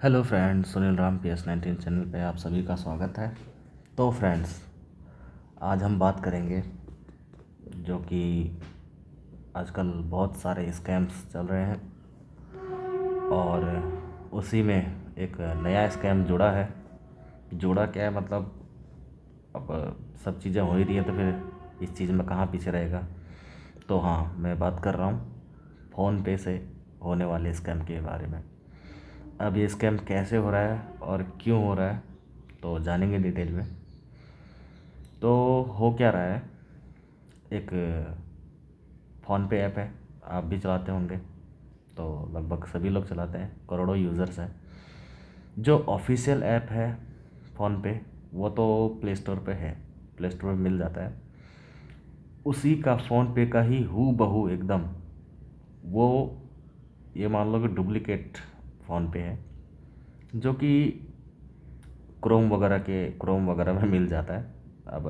Hello friends, Sunil Ram PS19 channel पे आप सभी का स्वागत है। तो फ्रेंड्स, आज हम बात करेंगे जो कि आजकल बहुत सारे स्कैम्स चल रहे हैं और उसी में एक नया स्कैम जुड़ा है। जुड़ा क्या है मतलब, अब सब चीज़ें हो ही रही है तो फिर इस चीज़ में कहाँ पीछे रहेगा। तो हाँ, मैं बात कर रहा हूँ फ़ोन पे से होने वाले स्कैम के बारे में। अब ये स्कैम कैसे हो रहा है और क्यों हो रहा है तो जानेंगे डिटेल में। तो हो क्या रहा है, एक फ़ोन पे ऐप है, आप भी चलाते होंगे, तो लगभग सभी लोग चलाते हैं, करोड़ों यूज़र्स हैं। जो ऑफिशियल ऐप है फ़ोन पे वो तो प्ले स्टोर पे है, प्ले स्टोर में मिल जाता है। उसी का फ़ोन पे का ही हू बहू एकदम वो, ये मान लो कि डुप्लीकेट फ़ोन पे है, जो कि क्रोम वगैरह में मिल जाता है। अब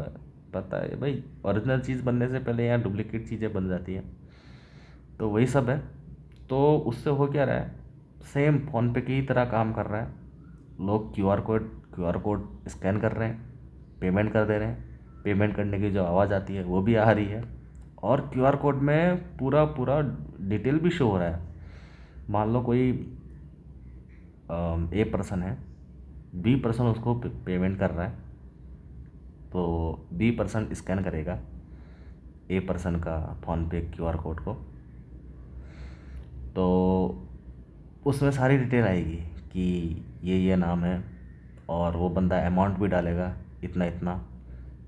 पता है भाई, ओरिजिनल चीज़ बनने से पहले यहाँ डुप्लीकेट चीज़ें बन जाती हैं, तो वही सब है। तो उससे हो क्या रहा है, सेम फ़ोन पे की ही तरह काम कर रहा है। लोग क्यूआर कोड स्कैन कर रहे हैं, पेमेंट कर दे रहे हैं। पेमेंट करने की जो आवाज़ आती है वो भी आ रही है, और क्यूआर कोड में पूरा पूरा डिटेल भी शो हो रहा है। मान लो कोई ए पर्सन है, बी पर्सन उसको पेमेंट कर रहा है, तो बी पर्सन स्कैन करेगा ए पर्सन का फ़ोन पे क्यूआर कोड को, तो उसमें सारी डिटेल आएगी कि ये नाम है, और वो बंदा अमाउंट भी डालेगा इतना इतना,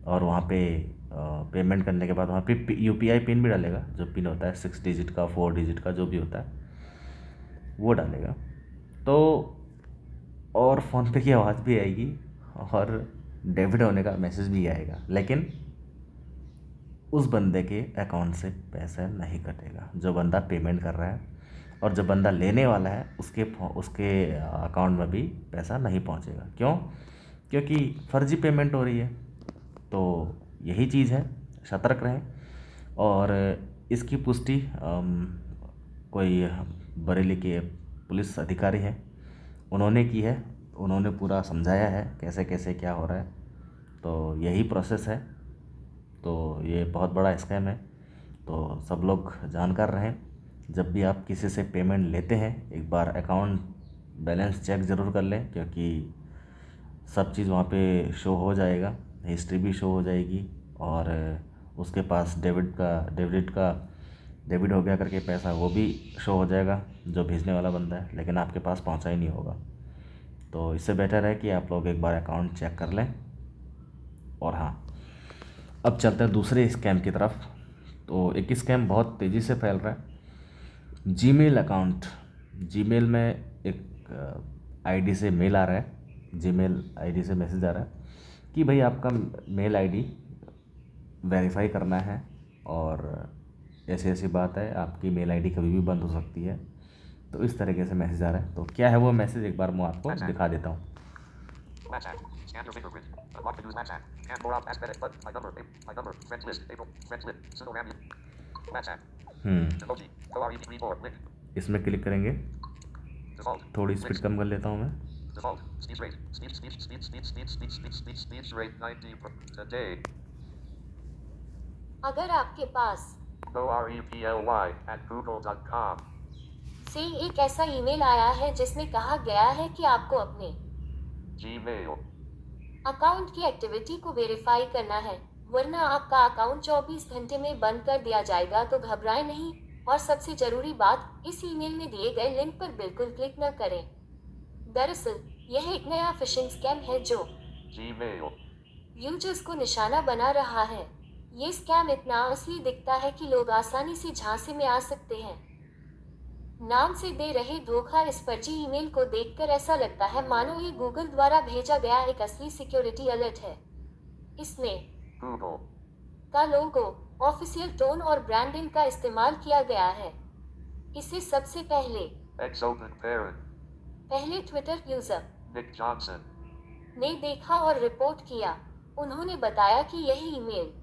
और वहाँ पे पेमेंट करने के बाद वहाँ पे यूपीआई पिन भी डालेगा, जो पिन होता है 6 डिजिट का, 4 डिजिट का, जो भी होता है वो डालेगा। तो और फ़ोन पे की आवाज़ भी आएगी और डेबिट होने का मैसेज भी आएगा, लेकिन उस बंदे के अकाउंट से पैसा नहीं कटेगा जो बंदा पेमेंट कर रहा है, और जो बंदा लेने वाला है उसके अकाउंट में भी पैसा नहीं पहुंचेगा। क्यों? क्योंकि फर्जी पेमेंट हो रही है। तो यही चीज़ है, सतर्क रहें। और इसकी पुष्टि कोई बरेली के पुलिस अधिकारी हैं, उन्होंने की है। उन्होंने पूरा समझाया है कैसे कैसे क्या हो रहा है, तो यही प्रोसेस है। तो ये बहुत बड़ा स्कैम है, तो सब लोग जानकार रहें। जब भी आप किसी से पेमेंट लेते हैं, एक बार अकाउंट बैलेंस चेक ज़रूर कर लें, क्योंकि सब चीज़ वहाँ पे शो हो जाएगा, हिस्ट्री भी शो हो जाएगी, और उसके पास डेबिट हो गया करके पैसा वो भी शो हो जाएगा, जो भेजने वाला बंदा है, लेकिन आपके पास पहुँचा ही नहीं होगा। तो इससे बेटर है कि आप लोग एक बार अकाउंट चेक कर लें। और हाँ, अब चलते हैं दूसरे स्कैम की तरफ। तो एक स्कैम बहुत तेज़ी से फैल रहा है, जीमेल अकाउंट। जीमेल में एक आईडी से मेल आ रहा है, जीमेल आईडी से मैसेज आ रहा है कि भाई आपका मेल आईडी वेरीफाई करना है, और ऐसी ऐसी बात है, आपकी मेल आईडी कभी भी बंद हो सकती है। तो इस तरीके से मैसेज आ रहा है। तो क्या है वो मैसेज, एक बार मैं आपको दिखा देता हूँ। इसमें क्लिक करेंगे, थोड़ी स्पीड कम कर लेता हूँ मैं। अगर आपके पास से एक ऐसा ईमेल आया है जिसमें कहा गया है कि आपको अपने अकाउंट की एक्टिविटी को वेरीफाई करना है, वरना आपका अकाउंट 24 घंटे में बंद कर दिया जाएगा, तो घबराएं नहीं। और सबसे जरूरी बात, इस ईमेल में दिए गए लिंक पर बिल्कुल क्लिक न करें। दरअसल यह एक नया फिशिंग स्कैम है जो यूजर्स को निशाना बना रहा है। ये स्कैम इतना असली दिखता है कि लोग आसानी से झांसे में आ सकते हैं। नाम से दे रहे धोखा, इस फर्जी ईमेल को देखकर ऐसा लगता है मानो ये गूगल द्वारा भेजा गया एक असली सिक्योरिटी अलर्ट है। इसमें का लोगो, ऑफिशियल टोन और ब्रांडिंग का इस्तेमाल किया गया है। इसे सबसे पहले ट्विटर यूजर ने देखा और रिपोर्ट किया। उन्होंने बताया कि यह ईमेल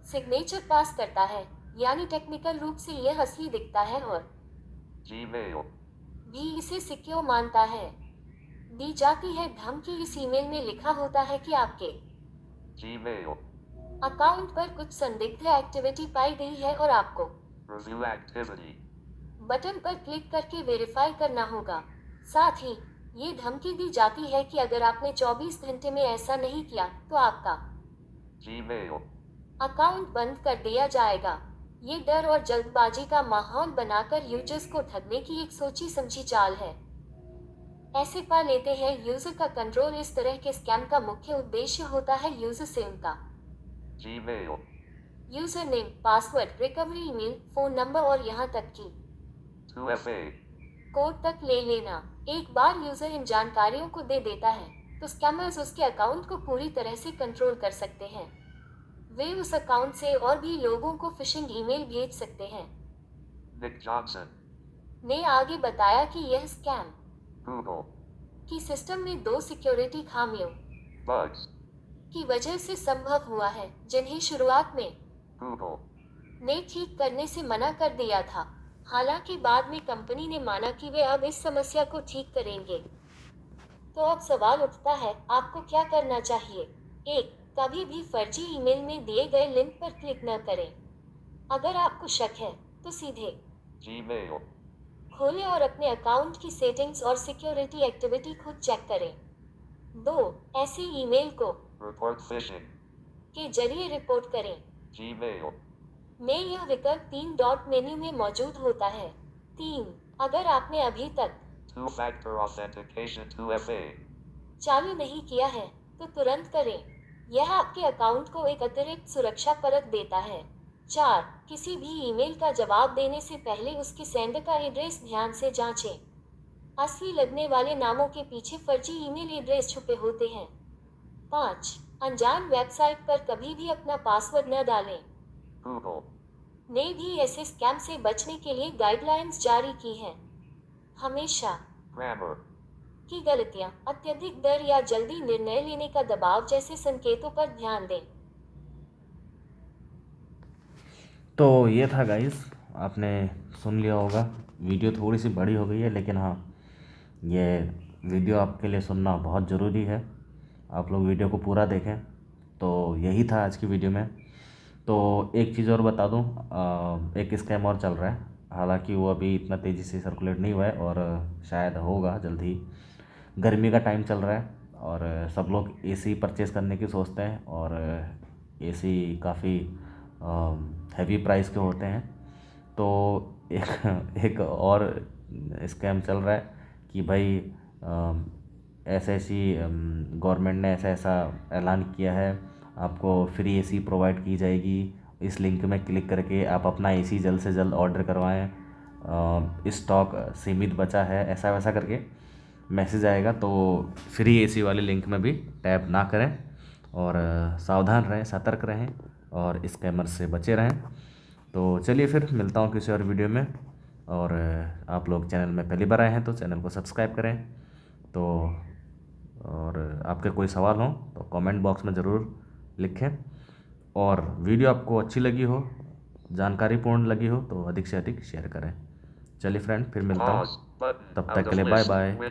सिग्नेचर पास करता है, यानी टेक्निकल रूप से यह असली दिखता है, और भी इसे सिक्योर मानता है। दी जाती है धमकी। इस ईमेल में लिखा होता है कि आपके Gmail. अकाउंट पर कुछ संदिग्ध एक्टिविटी पाई गई है और आपको Review activity. बटन पर क्लिक करके वेरीफाई करना होगा। साथ ही ये धमकी दी जाती है कि अगर आपने 24 घंटे में ऐसा नहीं किया तो आपका Gmail. अकाउंट बंद कर दिया जाएगा। ये डर और जल्दबाजी का माहौल बनाकर यूजर्स को ठगने की एक सोची समझी चाल है। ऐसे पा लेते हैं यूजर का कंट्रोल। इस तरह के स्कैम का मुख्य उद्देश्य होता है यूजर से उनका Gmail. User name, password, recovery email, phone number और यहाँ तक कि 2FA. कोड तक ले लेना। एक बार यूजर इन जानकारियों को दे देता है तो स्कैमर्स उसके अकाउंट को पूरी तरह से कंट्रोल कर सकते हैं। वे उस अकाउंट से और भी लोगों को फिशिंग ईमेल भेज सकते हैं। Nick Johnson. ने आगे बताया कि यह स्कैम Google. की सिस्टम में 2 सिक्योरिटी खामियों Bugs. की वजह से संभव हुआ है, जिन्हें शुरुआत में Google. ने ठीक करने से मना कर दिया था। हालांकि बाद में कंपनी ने माना कि वे अब इस समस्या को ठीक करेंगे। तो अब सवाल उठता है, आपको क्या करना चाहिए? 1. कभी भी फर्जी ईमेल में दिए गए लिंक पर क्लिक न करें। अगर आपको शक है तो सीधे Gmail. खोलें और अपने अकाउंट की सेटिंग्स और सिक्योरिटी एक्टिविटी खुद चेक करें। 2. ऐसे ईमेल को Report phishing. के जरिए रिपोर्ट करें। Gmail. में यह विकल्प 3 डॉट मेन्यू में मौजूद होता है। 3. अगर आपने अभी तक Two-factor authentication 2FA. चालू नहीं किया है तो तुरंत करें। यह आपके अकाउंट को एक अतिरिक्त सुरक्षा परत देता है। 4. किसी भी ईमेल का जवाब देने से पहले उसके सेंडर का एड्रेस ध्यान से जांचें। असली लगने वाले नामों के पीछे फर्जी ईमेल एड्रेस छुपे होते हैं। 5. अनजान वेबसाइट पर कभी भी अपना पासवर्ड न डालें। Google. ने भी ऐसे स्कैम से बचने के लिए गाइडलाइंस जारी की हैं। हमेशा Grammar. की गलतियां, अत्यधिक डर या जल्दी निर्णय लेने का दबाव जैसे संकेतों पर ध्यान दें। तो ये था गाइस, आपने सुन लिया होगा। वीडियो थोड़ी सी बड़ी हो गई है, लेकिन हाँ, ये वीडियो आपके लिए सुनना बहुत ज़रूरी है। आप लोग वीडियो को पूरा देखें। तो यही था आज की वीडियो में। तो एक चीज़ और बता दूं, एक स्कैम और चल रहा है। हालांकि वो अभी इतना तेज़ी से सर्कुलेट नहीं हुआ है और शायद होगा जल्द ही। गर्मी का टाइम चल रहा है और सब लोग एसी परचेज़ करने की सोचते हैं, और एसी काफ़ी हैवी प्राइस के होते हैं। तो एक और स्कैम चल रहा है कि भाई ऐसे ऐसी गवर्नमेंट ने ऐसा ऐसा ऐलान किया है, आपको फ्री एसी प्रोवाइड की जाएगी, इस लिंक में क्लिक करके आप अपना एसी जल्द से जल्द ऑर्डर करवाएं, स्टॉक सीमित बचा है, ऐसा वैसा करके मैसेज आएगा। तो फ्री एसी वाले लिंक में भी टैप ना करें और सावधान रहें, सतर्क रहें और स्कैमर से बचे रहें। तो चलिए फिर मिलता हूँ किसी और वीडियो में। और आप लोग चैनल में पहली बार आए हैं तो चैनल को सब्सक्राइब करें। तो और आपके कोई सवाल हो तो कमेंट बॉक्स में ज़रूर लिखें। और वीडियो आपको अच्छी लगी हो, जानकारीपूर्ण लगी हो तो अधिक से अधिक शेयर करें। चलिए फ्रेंड, फिर मिलता हूँ। Pause. Button. तब Out तक के of लिए बाय list. बाय। Win.